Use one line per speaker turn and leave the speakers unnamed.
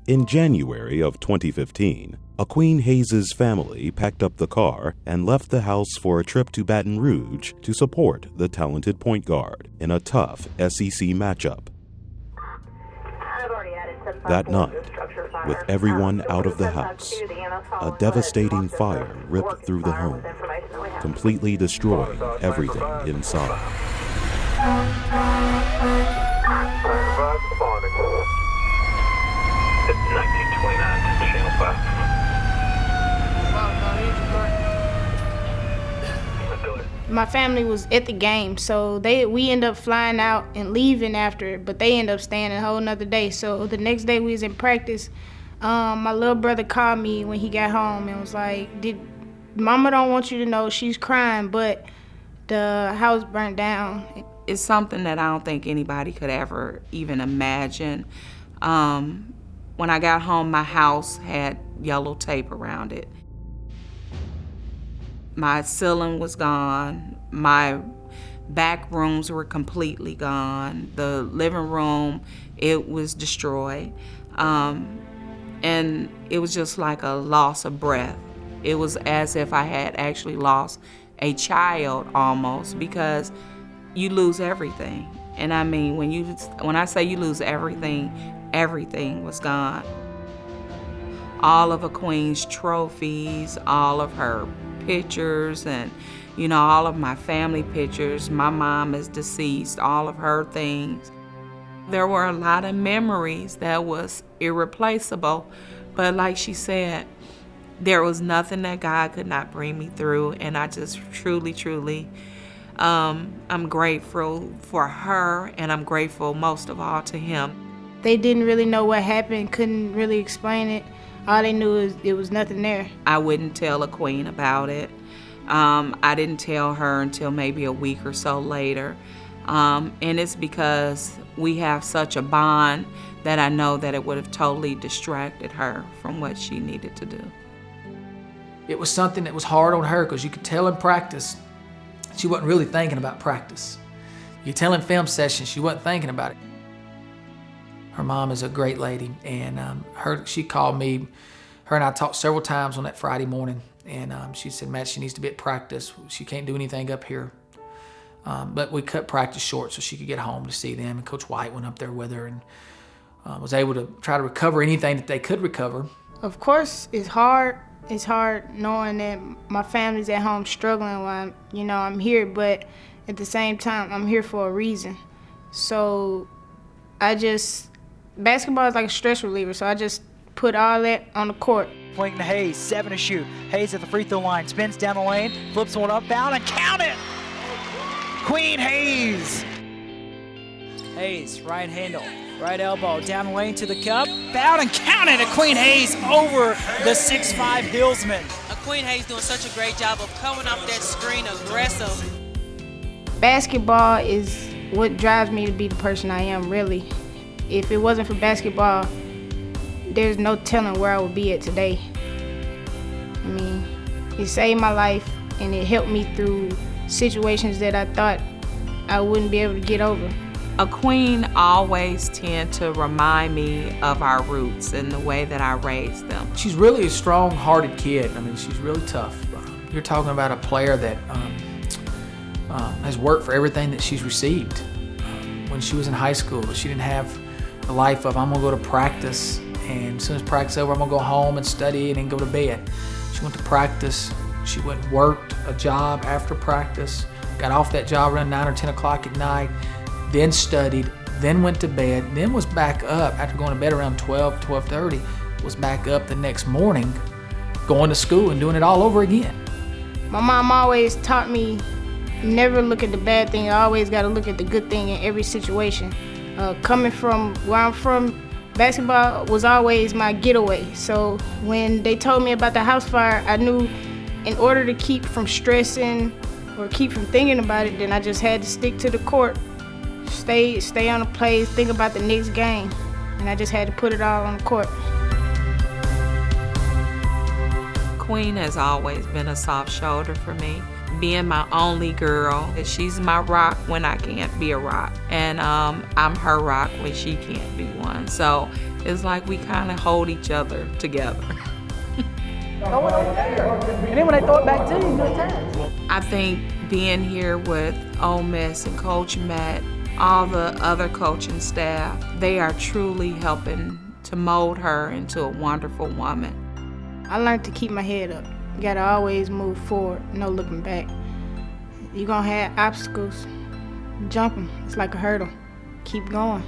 In January of 2015, Aqueen Hayes' family packed up the car and left the house for a trip to Baton Rouge to support the talented point guard in a tough SEC matchup. That night, with everyone out of the house, a devastating fire ripped through the home, completely destroying everything inside.
It's 1929, Channel 5.
My family was at the game, so we ended up flying out and leaving after it, but they ended up staying a whole nother day. So the next day we was in practice. My little brother called me when he got home and was like, Mama don't want you to know she's crying, but the house burnt down.
It's something that I don't think anybody could ever even imagine. When I got home, my house had yellow tape around it. My ceiling was gone. My back rooms were completely gone. The living room, it was destroyed. And it was just like a loss of breath. It was as if I had actually lost a child almost, because you lose everything. And I mean, when I say you lose everything, everything was gone. All of Aqueen's trophies, all of her pictures, and all of my family pictures. My mom is deceased, all of her things. There were a lot of memories that was irreplaceable, but like she said, there was nothing that God could not bring me through, and I just truly, I'm grateful for her, and I'm grateful most of all to him.
They didn't really know what happened, couldn't really explain it. All they knew is it was nothing there.
I wouldn't tell Aqueen about it. I didn't tell her until maybe a week or so later. And it's because we have such a bond that I know that it would have totally distracted her from what she needed to do.
It was something that was hard on her, because you could tell in practice she wasn't really thinking about practice. You could tell in film sessions she wasn't thinking about it. Her mom is a great lady, and she called me. Her and I talked several times on that Friday morning, and she said, Matt, she needs to be at practice. She can't do anything up here. But we cut practice short so she could get home to see them, and Coach White went up there with her and was able to try to recover anything that they could recover.
Of course, it's hard. It's hard knowing that my family's at home struggling while I'm here, but at the same time, I'm here for a reason. So basketball is like a stress reliever, so I just put all that on the court.
Playing to Hayes, 7 to shoot. Hayes at the free throw line, spins down the lane, flips one up, foul, and count it! Aqueen Hayes! Hayes, right handle, right elbow, down the lane to the cup, foul, and count it! Aqueen Hayes over the 6'5" Hillsman.
Aqueen Hayes doing such a great job of coming off that screen aggressive.
Basketball is what drives me to be the person I am, really. If it wasn't for basketball, there's no telling where I would be at today. I mean, it saved my life, and it helped me through situations that I thought I wouldn't be able to get over.
Aqueen always tend to remind me of our roots and the way that I raised them.
She's really a strong-hearted kid. I mean, she's really tough. You're talking about a player that has worked for everything that she's received. When she was in high school, she didn't have the life of, I'm gonna go to practice, and as soon as practice is over, I'm gonna go home and study and then go to bed. She went to practice, she went and worked a job after practice, got off that job around 9 or 10 o'clock at night, then studied, then went to bed, then was back up after going to bed around 12:30, was back up the next morning, going to school and doing it all over again.
My mom always taught me, never look at the bad thing, I always gotta look at the good thing in every situation. Coming from where I'm from, basketball was always my getaway. So when they told me about the house fire, I knew in order to keep from stressing or keep from thinking about it, then I just had to stick to the court, stay on the plays, think about the next game, and I just had to put it all on the court.
Aqueen has always been a soft shoulder for me. Being my only girl, she's my rock when I can't be a rock, and I'm her rock when she can't be one. So it's like we kind of hold each other together.
And then when they throw it back to you, you're attached.
I think being here with Ole Miss and Coach Matt, all the other coaching staff, they are truly helping to mold her into a wonderful woman.
I learned to keep my head up. You gotta always move forward, no looking back. You're gonna have obstacles, jump them. It's like a hurdle. Keep going.